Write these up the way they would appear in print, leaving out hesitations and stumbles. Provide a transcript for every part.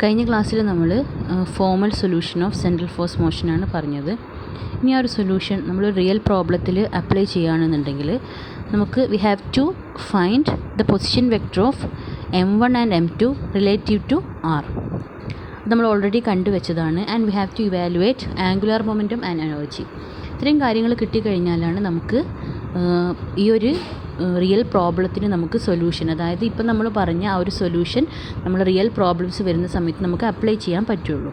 കഴിഞ്ഞ ക്ലാസ്സിൽ നമ്മൾ formal solution of central force മോഷനാണ് പറഞ്ഞത്. ഇനി ആ ഒരു സൊല്യൂഷൻ നമ്മൾ റിയൽ പ്രോബ്ലത്തിൽ അപ്ലൈ ചെയ്യുകയാണെന്നുണ്ടെങ്കിൽ നമുക്ക് we have to find the position vector of m1 and m2 relative to r. നമ്മൾ ഓൾറെഡി കണ്ടുവച്ചതാണ്. And we have to evaluate angular momentum and energy. ഇത്രയും കാര്യങ്ങൾ കിട്ടിക്കഴിഞ്ഞാലാണ് നമുക്ക് ഈ ഒരു റിയൽ പ്രോബ്ലത്തിന് നമുക്ക് സൊല്യൂഷൻ, അതായത് ഇപ്പം നമ്മൾ പറഞ്ഞ ആ ഒരു സൊല്യൂഷൻ നമ്മൾ റിയൽ പ്രോബ്ലംസ് വരുന്ന സമയത്ത് നമുക്ക് അപ്ലൈ ചെയ്യാൻ പറ്റുള്ളൂ.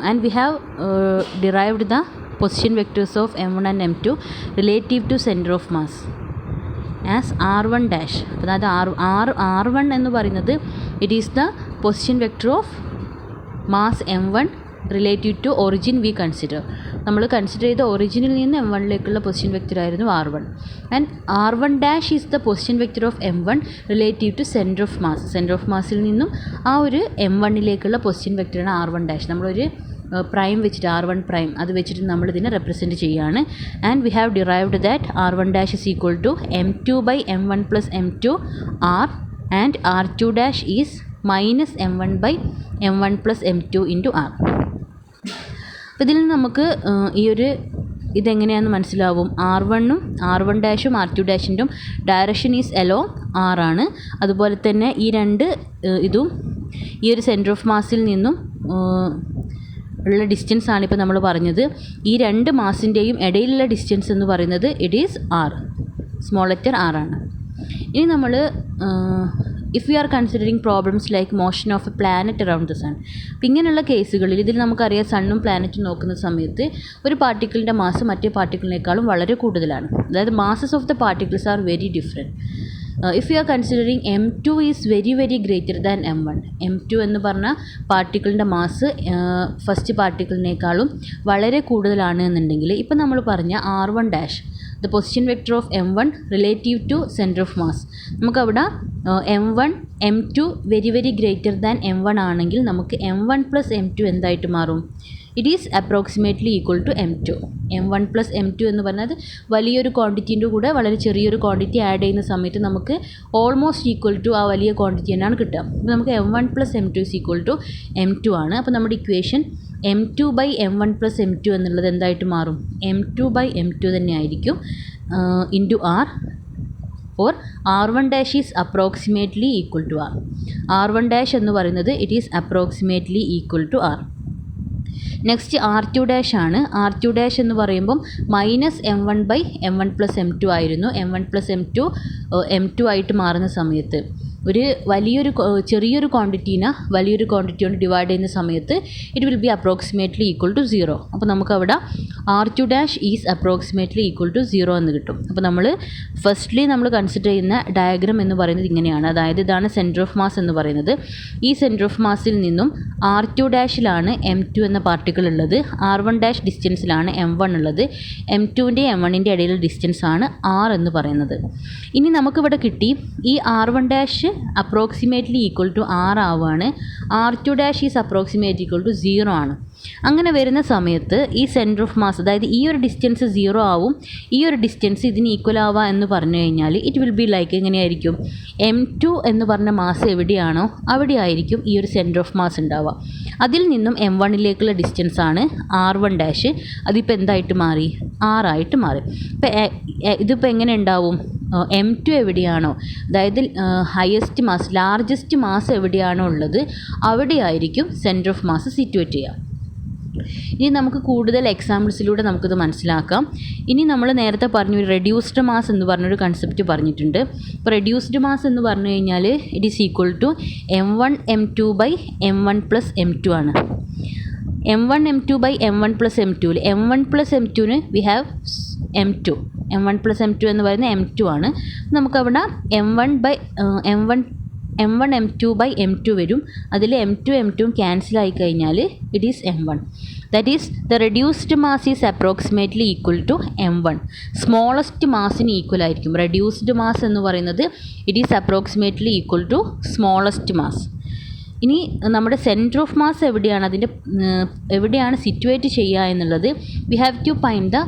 And we have derived the position vectors of m1 and m2 relative to centre of mass as r1 dash. അതായത് r1 എന്ന് പറയുന്നത് it is the position vector of mass m1 relative to origin we consider. നമ്മൾ consider ചെയ്ത ഒറിജിനിൽ നിന്ന് m1ലേക്കുള്ള position vector ആയിരുന്നു r1. And r1 dash is the position vector of m1 relative to centre of mass. Centre of മാസിൽ നിന്നും ആ ഒരു m1ലേക്കുള്ള പൊസിഷൻ വെക്ടറാണ് r1 ഡാഷ്. നമ്മളൊരു പ്രൈം വെച്ചിട്ട് r1 പ്രൈം അത് വെച്ചിട്ട് നമ്മളിതിനെ റെപ്രസെൻറ്റ് ചെയ്യുകയാണ്. And we have derived that r1 dash is equal to m2 by m1 plus m2 r and r2 dash is minus m1 by m1 plus m2 into r. അപ്പോൾ ഇതിൽ നിന്ന് നമുക്ക് ഈ ഒരു ഇതെങ്ങനെയാണെന്ന് മനസ്സിലാവും. r1 ഡാഷും r2 ഡാഷിൻ്റെയും ഡയറക്ഷൻ ഈസ് എലോങ് r ആണ്. അതുപോലെ തന്നെ ഈ രണ്ട് ഇതും ഈ ഒരു സെൻറ്റർ ഓഫ് മാസിൽ നിന്നും ഉള്ള ഡിസ്റ്റൻസ് ആണ് ഇപ്പോൾ നമ്മൾ പറഞ്ഞത്. ഈ രണ്ട് മാസിൻ്റെയും ഇടയിലുള്ള ഡിസ്റ്റൻസ് എന്ന് പറയുന്നത് it is r, small letter r ആണ്. ഇനി നമ്മൾ if you are considering problems like motion of a planet around the sun. അപ്പം ഇങ്ങനെയുള്ള കേസുകളിൽ ഇതിൽ നമുക്കറിയാം സണ്ണും പ്ലാനറ്റും നോക്കുന്ന സമയത്ത് ഒരു പാർട്ടിക്കിളിൻ്റെ മാസ് മറ്റേ പാർട്ടിക്കിളിനേക്കാളും വളരെ കൂടുതലാണ്. അതായത് masses of the particles are very different. If you are considering m2 is very very greater than m1. m2 എന്ന് പറഞ്ഞാൽ പാർട്ടിക്കിളിൻ്റെ മാസ് ഫസ്റ്റ് പാർട്ടിക്കിളിനേക്കാളും വളരെ കൂടുതലാണ് എന്നുണ്ടെങ്കിൽ ഇപ്പം നമ്മൾ പറഞ്ഞ r1 dash the position vector of m1 relative to centre of mass, നമുക്കവിടെ m1 m2 very very greater than m1 ആണെങ്കിൽ നമുക്ക് m1 പ്ലസ് m2 എന്തായിട്ട് മാറും? It is approximately equal to m2. m1 plus m2 എന്ന് പറഞ്ഞത് വലിയൊരു ക്വാണ്ടിറ്റീൻ്റെ കൂടെ വളരെ ചെറിയൊരു ക്വാണ്ടിറ്റി ആഡ് ചെയ്യുന്ന സമയത്ത് നമുക്ക് ഓൾമോസ്റ്റ് ഈക്വൽ ടു ആ വലിയ ക്വാണ്ടിറ്റി തന്നെയാണ് കിട്ടുക. അപ്പോൾ നമുക്ക് m1 plus m2 is equal to m2 ആണ്. അപ്പോൾ നമ്മുടെ equation m2 by m1 plus m2 എന്നുള്ളത് എന്തായിട്ട് മാറും? m2 ബൈ m2 തന്നെ ആയിരിക്കും into r, or r1 dash is approximately equal to r. r1 dash എന്ന് പറയുന്നത് it is approximately equal to r. Next r2 dash ആണ്. r2 ഡാഷ് എന്ന് പറയുമ്പം minus m1 by m1 plus m2 ആയിരുന്നു. m1 plus m2 m2 ആയിട്ട് മാറുന്ന സമയത്ത് ഒരു ചെറിയൊരു ക്വാണ്ടിറ്റീനെ വലിയൊരു ക്വാണ്ടിറ്റി കൊണ്ട് ഡിവൈഡ് ചെയ്യുന്ന സമയത്ത് it will be approximately equal to 0. അപ്പോൾ നമുക്കവിടെ r2 dash is approximately equal to 0 എന്ന് കിട്ടും. അപ്പോൾ നമ്മൾ ഫസ്റ്റ്ലി നമ്മൾ കൺസിഡർ ചെയ്യുന്ന ഡയഗ്രാം എന്ന് പറയുന്നത് ഇങ്ങനെയാണ്. അതായത് ഇതാണ് സെൻറ്റർ ഓഫ് മാസ് എന്ന് പറയുന്നത്. ഈ സെൻറ്റർ ഓഫ് മാസിൽ നിന്നും r2 ഡാഷിലാണ് m2 എന്ന പാർട്ടിക്കിൾ ഉള്ളത്. r1 ഡാഷ് ഡിസ്റ്റൻസിലാണ് m1 ഉള്ളത്. m2ൻ്റെ m1ൻ്റെ ഇടയിലുള്ള ഡിസ്റ്റൻസ് ആണ് r എന്ന് പറയുന്നത്. ഇനി നമുക്കിവിടെ കിട്ടി ഈ r1 dash approximately equal to r ആവുകയാണ്. r2 dash is approximate equal to 0 ആണ്. അങ്ങനെ വരുന്ന സമയത്ത് ഈ സെൻറ്റർ ഓഫ് മാസ്, അതായത് ഈ ഒരു ഡിസ്റ്റൻസ് 0 ആവും, ഈ ഒരു ഡിസ്റ്റൻസ് ഇതിന് ഈക്വൽ ആവുക എന്ന് പറഞ്ഞു കഴിഞ്ഞാൽ ഇറ്റ് വിൽ ബി ലൈക്ക് എങ്ങനെയായിരിക്കും? m2 എന്ന് പറഞ്ഞ മാസ് എവിടെയാണോ അവിടെ ആയിരിക്കും ഈ ഒരു സെൻറ്റർ ഓഫ് മാസ് ഉണ്ടാവുക. അതിൽ നിന്നും m1ലേക്കുള്ള ഡിസ്റ്റൻസ് ആണ് r1 ഡാഷ്. അതിപ്പോൾ എന്തായിട്ട് മാറി? r ആയിട്ട് മാറി. ഇപ്പോൾ ഇതിപ്പോൾ എങ്ങനെ ഉണ്ടാവും? m2 എവിടെയാണോ, അതായത് ഹയസ്റ്റ് മാസ് ലാർജസ്റ്റ് മാസ് എവിടെയാണോ ഉള്ളത് അവിടെയായിരിക്കും സെൻറ്റർ ഓഫ് മാസ് സിറ്റുവേറ്റ് ചെയ്യുക. ഇനി നമുക്ക് കൂടുതൽ എക്സാമ്പിൾസിലൂടെ നമുക്കിത് മനസ്സിലാക്കാം. ഇനി നമ്മൾ നേരത്തെ പറഞ്ഞു റെഡ്യൂസ്ഡ് മാസ് എന്ന് പറഞ്ഞൊരു കൺസെപ്റ്റ് പറഞ്ഞിട്ടുണ്ട്. അപ്പോൾ റെഡ്യൂസ്ഡ് മാസ് എന്ന് പറഞ്ഞു കഴിഞ്ഞാൽ it is equal to m1 m2 by m1 plus m2 ആണ്. m1 m2 by m1 plus m2ൽ m1 പ്ലസ് m2ന് we have m2. m1 plus m2 എന്ന് പറയുന്നത് m2 ആണ്. നമുക്കവിടെ m1 m2 ബൈ m2 വരും. അതിൽ m2 ക്യാൻസൽ ആയി കഴിഞ്ഞാൽ it is m1. That is the reduced mass is approximately equal to m1. Smallest മാസിന് ഈക്വൽ ആയിരിക്കും. റെഡ്യൂസ്ഡ് മാസ് എന്ന് പറയുന്നത് it is approximately equal to smallest mass. ഇനി നമ്മുടെ സെൻറ്റർ ഓഫ് മാസ് എവിടെയാണ്, എവിടെയാണ് സിറ്റുവേറ്റ് ചെയ്യുക എന്നുള്ളത് we have to find the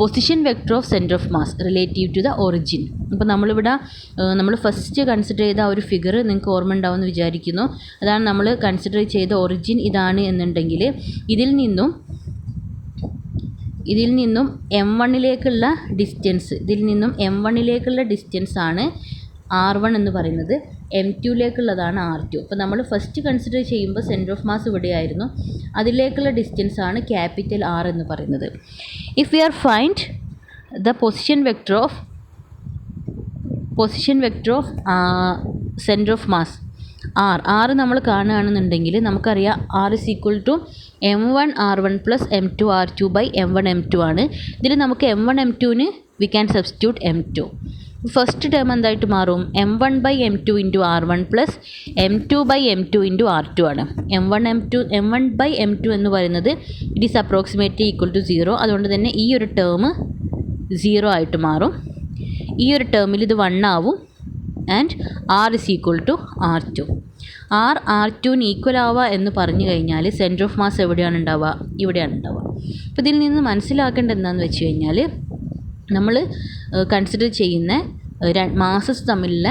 position vector of centre of mass relative to the origin. അപ്പോൾ നമ്മളിവിടെ നമ്മൾ ഫസ്റ്റ് കൺസിഡർ ചെയ്ത ഒരു ഫിഗർ നിങ്ങൾക്ക് ഓർമ്മ ഉണ്ടാവുമെന്ന് വിചാരിക്കുന്നു. അതാണ് നമ്മൾ കൺസിഡർ ചെയ്ത ഒറിജിൻ ഇതാണ് എന്നുണ്ടെങ്കിൽ ഇതിൽ നിന്നും M1ലേക്കുള്ള ഡിസ്റ്റൻസ്, ആണ് R1 എന്ന് പറയുന്നത്, M2ലേക്കുള്ളതാണ് R2. അപ്പോൾ നമ്മൾ ഫസ്റ്റ് കൺസിഡർ ചെയ്യുമ്പോൾ സെൻറ്റർ ഓഫ് മാസ് ഇവിടെയായിരുന്നു, അതിലേക്കുള്ള ഡിസ്റ്റൻസ് ആണ് ക്യാപിറ്റൽ R എന്ന് പറയുന്നത്. If we are find the position vector of centre of mass R നമ്മൾ കാണുകയാണെന്നുണ്ടെങ്കിൽ നമുക്കറിയാം R is equal to M1 R1 plus M2 R2 by M1 M2 ആണ്. ഇതിൽ നമുക്ക് M1 M2ന് we can substitute M2. First term എന്തായിട്ട് മാറും? M1 by M2 into R1 plus M2 by M2 into R2 ആണ്. M1 by M2 എന്ന് പറയുന്നത് it is approximately equal to 0. അതുകൊണ്ട് തന്നെ ഈ ഒരു ടേം 0 ആയിട്ട് മാറും. ഈ ഒരു ടേമിൽ ഇത് 1 ആവും. And R is equal to R2. R2ന് ഈക്വൽ ആവുക എന്ന് പറഞ്ഞു കഴിഞ്ഞാൽ സെൻറ്റർ ഓഫ് മാസ് എവിടെയാണ് ഉണ്ടാവുക? ഇവിടെയാണ് ഉണ്ടാവുക. അപ്പോൾ ഇതിൽ നിന്ന് മനസ്സിലാക്കേണ്ടത് എന്താണെന്ന് വെച്ച് കഴിഞ്ഞാൽ നമ്മൾ കൺസിഡർ ചെയ്യുന്ന മാസസ് തമ്മിലുള്ള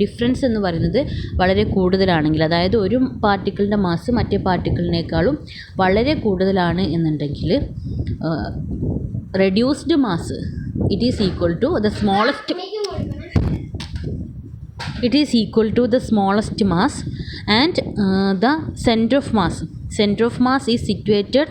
ഡിഫറൻസ് എന്ന് പറയുന്നത് വളരെ കൂടുതലാണെങ്കിൽ, അതായത് ഒരു പാർട്ടിക്കിളിൻ്റെ മാസ് മറ്റേ പാർട്ടിക്കിളിനേക്കാളും വളരെ കൂടുതലാണ് എന്നുണ്ടെങ്കിൽ reduced mass it is equal to the smallest mass and the center of mass is situated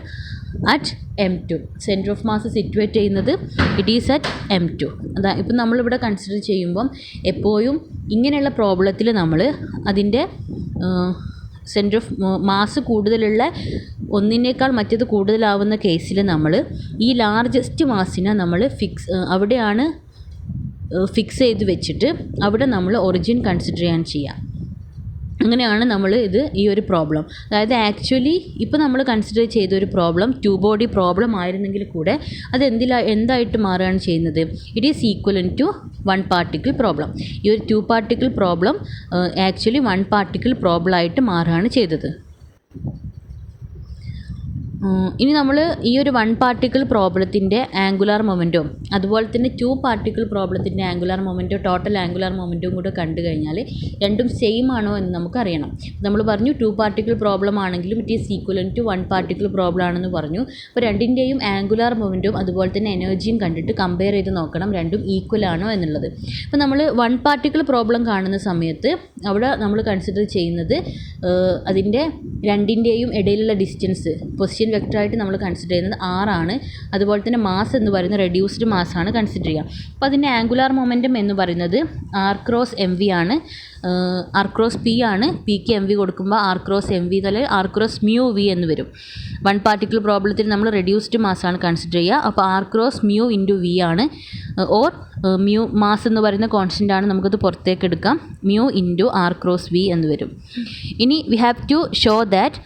at M2. Centre of mass situate ചെയ്യുന്നത് ഇറ്റ് ഈസ് അറ്റ് M2. അതാ ഇപ്പം നമ്മളിവിടെ കൺസിഡർ ചെയ്യുമ്പം എപ്പോഴും ഇങ്ങനെയുള്ള പ്രോബ്ലത്തിൽ നമ്മൾ അതിൻ്റെ സെൻറ്റർ ഓഫ് മാസ് കൂടുതലുള്ള ഒന്നിനേക്കാൾ മറ്റേത് കൂടുതലാവുന്ന കേസിൽ നമ്മൾ ഈ ലാർജസ്റ്റ് മാസിനെ നമ്മൾ അവിടെയാണ് ഫിക്സ് ചെയ്ത് വെച്ചിട്ട് അവിടെ നമ്മൾ ഒറിജിൻ കൺസിഡർ ചെയ്യുക. അങ്ങനെയാണ് നമ്മൾ ഈ ഒരു പ്രോബ്ലം, അതായത് ആക്ച്വലി ഇപ്പോൾ നമ്മൾ കൺസിഡർ ചെയ്തൊരു പ്രോബ്ലം 2 ബോഡി പ്രോബ്ലം ആയിരുന്നെങ്കിൽ കൂടെ അത് എന്തായിട്ട് മാറുകയാണ് ചെയ്യുന്നത്? It is equivalent to 1 particle problem. ഈ ഒരു 2 particle problem actually 1 particle problem ആയിട്ട് മാറുകയാണ് ചെയ്തത്. ഇനി നമ്മൾ ഈ ഒരു 1 പാർട്ടിക്കിൾ പ്രോബ്ലത്തിൻ്റെ ആംഗുലാർ മൊമെൻറ്റും അതുപോലെ തന്നെ 2 പാർട്ടിക്കിൾ പ്രോബ്ലത്തിൻ്റെ ആംഗുലാർ മൊമെൻറ്റും ടോട്ടൽ ആംഗുലാർ മൊമെൻറ്റും കൂടെ കണ്ടു കഴിഞ്ഞാൽ രണ്ടും സെയിം ആണോ എന്ന് നമുക്കറിയണം. നമ്മൾ പറഞ്ഞു 2 പാർട്ടിക്കിൾ പ്രോബ്ലം ആണെങ്കിലും it is equivalent to 1 particle problem ആണെന്ന് പറഞ്ഞു. അപ്പോൾ രണ്ടിൻ്റെയും ആംഗുലാർ മൊമെൻറ്റും അതുപോലെ തന്നെ എനർജിയും കണ്ടിട്ട് കമ്പയർ ചെയ്ത് നോക്കണം രണ്ടും ഈക്വൽ ആണോ എന്നുള്ളത്. അപ്പോൾ നമ്മൾ 1 പാർട്ടിക്കിൾ പ്രോബ്ലം കാണുന്ന സമയത്ത് അവിടെ നമ്മൾ കൺസിഡർ ചെയ്യുന്നത് അതിൻ്റെ രണ്ടിൻ്റെയും ഇടയിലുള്ള ഡിസ്റ്റൻസ് പൊസിഷൻ വെക്ടറായിട്ട് നമ്മൾ കൺസിഡർ ചെയ്യുന്നത് R ആണ്. അതുപോലെ തന്നെ മാസ് എന്ന് പറയുന്നത് റെഡ്യൂസ്ഡ് മാസ് ആണ് കൺസിഡർ ചെയ്യുക. അപ്പോൾ അതിൻ്റെ ആംഗുലാർ മൊമെൻറ്റം എന്ന് പറയുന്നത് R ക്രോസ് MV ആണ്, R ക്രോസ് P ആണ്. Pക്ക് MV കൊടുക്കുമ്പോൾ R ക്രോസ് MV അല്ലെങ്കിൽ R ക്രോസ് മ്യൂ V എന്ന് വരും. 1 പാർട്ടിക്കിൾ പ്രോബ്ലത്തിൽ നമ്മൾ റെഡ്യൂസ്ഡ് മാസ് ആണ് കൺസിഡർ ചെയ്യുക. അപ്പോൾ R cross mu into V ആണ്. ഓർ മ്യൂ മാസ് എന്ന് പറയുന്ന കോൺസ്റ്റൻ്റ് ആണ്, നമുക്കത് പുറത്തേക്ക് എടുക്കാം. Mu into R cross V എന്ന് വരും. ഇനി we have to show that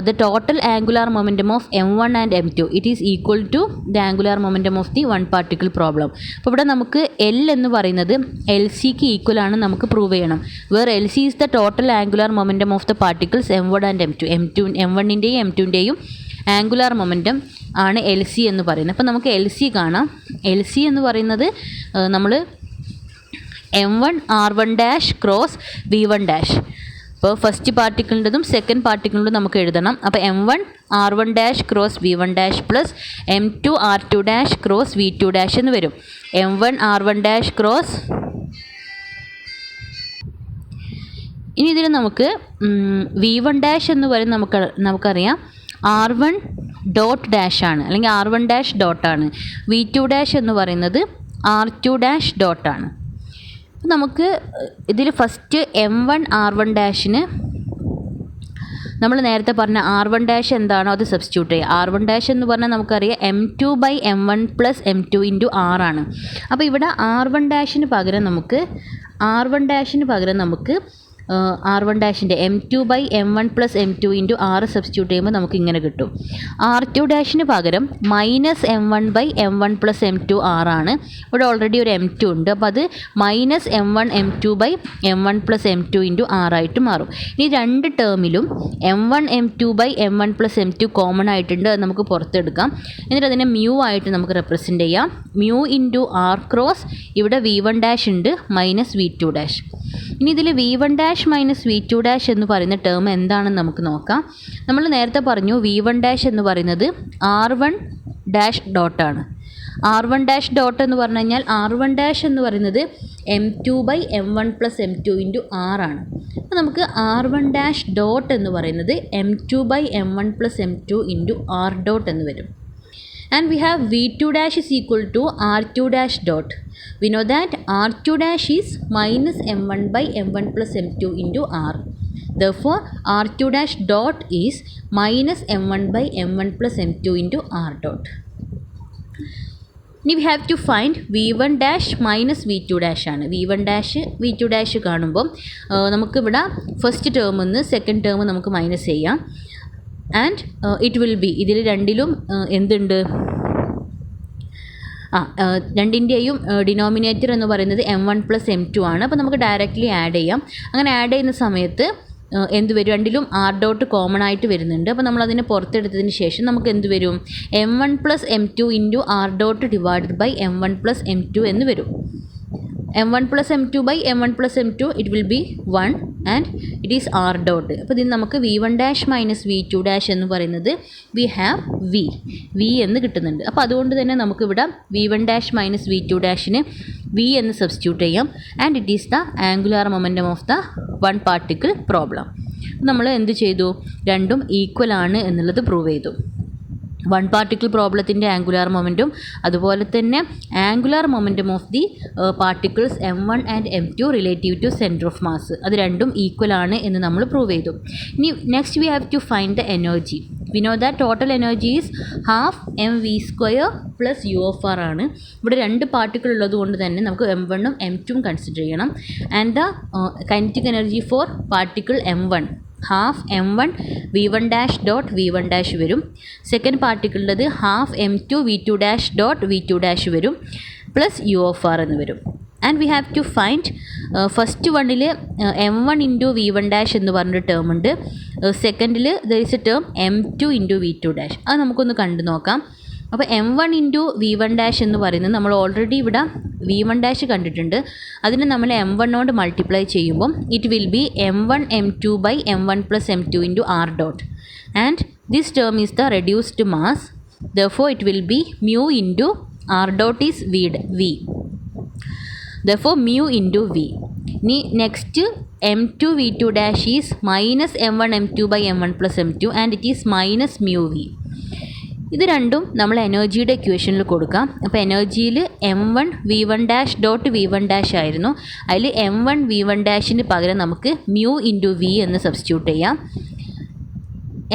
the total angular momentum of M1 and M2 it is equal to the angular momentum of the 1 particle problem. അപ്പോൾ ഇവിടെ നമുക്ക് L എന്ന് പറയുന്നത് LCക്ക് ഈക്വൽ ആണ് നമുക്ക് പ്രൂവ് ചെയ്യണം. Where LC is the total angular momentum of the particles M1 and M2. M1ൻ്റെയും M2ൻ്റെയും ആംഗുലാർ മൊമെൻറ്റം ആണ് LC എന്ന് പറയുന്നത്. അപ്പോൾ നമുക്ക് LC കാണാം. LC എന്ന് പറയുന്നത് നമ്മൾ M1 R1 dash cross V1 dash. അപ്പോൾ ഫസ്റ്റ് പാർട്ടിക്കിളിൻ്റെതും സെക്കൻഡ് പാർട്ടിക്കിളിൻ്റെതും നമുക്ക് എഴുതണം. അപ്പോൾ M1 R1 dash cross V1 dash plus M2 R2 dash cross V2 dash എന്ന് വരും. M1 R1 ഡാഷ് ക്രോസ്, ഇനി ഇതിൽ നമുക്ക് V1 ഡാഷ് എന്ന് പറയുന്നത് നമുക്കറിയാം R1 ഡോട്ട് ഡാഷ് ആണ്, അല്ലെങ്കിൽ R1 ഡാഷ് ഡോട്ടാണ്. V2 ഡാഷ് എന്ന് പറയുന്നത് R2 ഡാഷ് ഡോട്ടാണ്. അപ്പോൾ നമുക്ക് ഇതിൽ ഫസ്റ്റ് M1 R1 ഡാഷിന് നമ്മൾ നേരത്തെ പറഞ്ഞ R1 ഡാഷ് എന്താണോ അത് സബ്സ്റ്റിറ്റ്യൂട്ട് ചെയ്യുക. R1 ഡാഷ് എന്ന് പറഞ്ഞാൽ നമുക്കറിയാം M2 by M1 plus M2 into R ആണ്. അപ്പോൾ ഇവിടെ R1 ഡാഷിന് പകരം നമുക്ക് R1 M2/M1 + M2 × R substitute ചെയ്യുമ്പോൾ നമുക്ക് ഇങ്ങനെ കിട്ടും. R2 പകരം -M1/M1 + M2 R ആണ്. ഇവിടെ ഓൾറെഡി ഒരു M2 ഉണ്ട്, അപ്പോൾ അത് -M1 M2/M1 + M2 × R ആയിട്ട് മാറും. ഇനി രണ്ട് ടേമിലും M1 M2/M1 + M2 കോമൺ ആയിട്ടുണ്ട്, അത് നമുക്ക് പുറത്തെടുക്കാം. എന്നിട്ട് അതിനെ മ്യൂ ആയിട്ട് നമുക്ക് റെപ്രസെൻറ്റ് ചെയ്യാം. മ്യൂ × R ക്രോസ് ഇവിടെ V1 ഉണ്ട് -V2. ഇനി ഇതിൽ V1 - V2 എന്ന് പറയുന്ന ടേം എന്താണെന്ന് നമുക്ക് നോക്കാം. നമ്മൾ നേരത്തെ പറഞ്ഞു V1 എന്ന് പറയുന്നത് R1 ഡോട്ടാണ്. R1 ഡോട്ട് എന്ന് പറഞ്ഞു കഴിഞ്ഞാൽ R1 എന്ന് പറയുന്നത് M2/M1 + M2 × R ആണ്. അപ്പോൾ നമുക്ക് R1 ഡോട്ട് എന്ന് പറയുന്നത് M2/M1 + M2 × R ഡോട്ട് എന്ന് വരും. And we have V2 is equal to R2 dot. We know that R2 is -M1/M1 + M2 × R. Therefore, R2 dot is -M1/M1 + M2 × R dot. Now we have to find V1 - V2 ആണ്. V1 V2 കാണുമ്പോൾ നമുക്ക് ഇവിടെ first ടേമിൽ നിന്ന് second term നമുക്ക് minus ചെയ്യാം. And it will B, ഇതിൽ രണ്ടിലും എന്തുണ്ട്, രണ്ടിൻ്റെയും ഡിനോമിനേറ്റർ എന്ന് പറയുന്നത് M1 + M2 ആണ്. അപ്പോൾ നമുക്ക് ഡയറക്റ്റ്ലി ആഡ് ചെയ്യാം. അങ്ങനെ ആഡ് ചെയ്യുന്ന സമയത്ത് എന്ത് വരും, രണ്ടിലും R ഡോട്ട് കോമൺ ആയിട്ട് വരുന്നുണ്ട്. അപ്പോൾ നമ്മളതിനെ പുറത്തെടുത്തതിന് ശേഷം നമുക്ക് എന്ത് വരും, M1 + M2 × R dot / M1 + M2 എന്ന് വരും. M1 + M2/M1 + M2 it will be 1 and it is R dot. അപ്പോൾ ഇതിൽ നമുക്ക് V1 - V2 എന്ന് പറയുന്നത് we have V എന്ന് കിട്ടുന്നുണ്ട്. അപ്പോൾ അതുകൊണ്ട് തന്നെ നമുക്കിവിടെ V1 - V2 V എന്ന് സബ്സ്റ്റിറ്റ്യൂട്ട് ചെയ്യാം. And it is the angular momentum of the one particle problem. നമ്മൾ എന്ത് ചെയ്തു, രണ്ടും ഈക്വൽ ആണ് എന്നുള്ളത് പ്രൂവ് ചെയ്തു. വൺ പാർട്ടിക്കിൾ പ്രോബ്ലത്തിൻ്റെ ആംഗുലാർ മൊമെൻറ്റും അതുപോലെ തന്നെ angular momentum of the particles M1 and M2 relative to centre of mass, അത് രണ്ടും ഈക്വൽ ആണ് എന്ന് നമ്മൾ പ്രൂവ് ചെയ്തു. ഇനി next we have to find the energy. We know that total energy is ½ mv² + u ആണ്. ഇവിടെ രണ്ട് പാർട്ടിക്കിൾ ഉള്ളത് കൊണ്ട് തന്നെ നമുക്ക് M1 ഉം M2 ഉം കൺസിഡർ ചെയ്യണം. And the kinetic energy for particle M1 ½ M1 V1 dot V1 വരും. Second പാർട്ടിക്കിളുള്ളത് ½ M2 V2 dot V2 വരും പ്ലസ് u എന്ന് വരും. And we have to find first വണ്ണിൽ M1 × V1 എന്ന് പറഞ്ഞൊരു ടേം ഉണ്ട്. സെക്കൻഡിൽ there is A term M2 × V2. അത് നമുക്കൊന്ന് കണ്ടു നോക്കാം. അപ്പോൾ M1 × V1 എന്ന് പറയുന്നത് നമ്മൾ ഓൾറെഡി ഇവിടെ V1 കണ്ടിട്ടുണ്ട്. അതിനെ നമ്മൾ M1 കൊണ്ട് മൾട്ടിപ്ലൈ ചെയ്യുമ്പം it will B M1 M2/M1 + M2 × R dot. And this term is the reduced mass. Therefore it will be mu × R dot is V. Therefore mu × V. ഇനി next M2 V2 is -M1 M2/M1 + M2 and it is -mu V. ഇത് രണ്ടും നമ്മൾ എനർജിയുടെ ഇക്വേഷനിൽ കൊടുക്കാം. അപ്പോൾ എനർജിയിൽ M1 V1 dot V1 ആയിരുന്നു. അതിൽ M1 V1 പകരം നമുക്ക് mu × V എന്ന് സബ്സ്റ്റിറ്റ്യൂട്ട് ചെയ്യാം.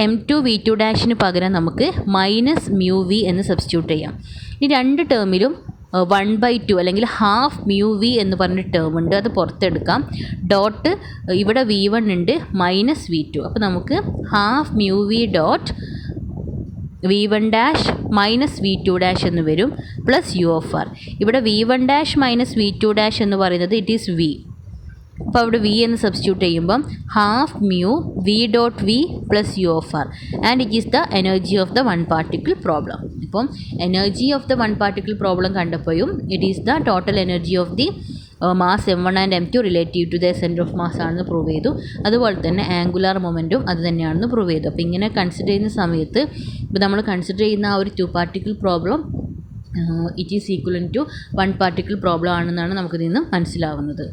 M2 V2 പകരം നമുക്ക് -mu V എന്ന് സബ്സ്റ്റിറ്റ്യൂട്ട് ചെയ്യാം. ഈ രണ്ട് ടേമിലും 1/2 അല്ലെങ്കിൽ ½ mu V എന്ന് പറഞ്ഞ ടേം ഉണ്ട്, അത് പുറത്തെടുക്കാം. ഡോട്ട് ഇവിടെ V1 ഉണ്ട് -V2. അപ്പോൾ നമുക്ക് ½ mu V dot V1 -V2 എന്ന് വരും പ്ലസ് u ഇവിടെ V1 -V2 എന്ന് പറയുന്നത് ഇറ്റ് ഈസ് V. അപ്പോൾ അവിടെ V എന്ന് സബ്സ്റ്റിറ്റ്യൂട്ട് ചെയ്യുമ്പം ½ mu V dot V plus u and it is the energy of the one particle problem. ഇപ്പം energy of the one particle problem കണ്ടപ്പോഴും it is the total energy of the mass M1 and M2 relative to the centre of mass ആണെന്ന് prove ചെയ്തു. അതുപോലെ തന്നെ angular മൊമെൻറ്റും അത് തന്നെയാണെന്ന് prove ചെയ്തു. അപ്പോൾ ഇങ്ങനെ കൺസിഡർ ചെയ്യുന്ന സമയത്ത് ഇപ്പോൾ നമ്മൾ കൺസിഡർ ചെയ്യുന്ന ആ ഒരു 2 particle problem it is equal to one particle problem ആണെന്നാണ് നമുക്കിതിൽ നിന്ന് മനസ്സിലാവുന്നത്.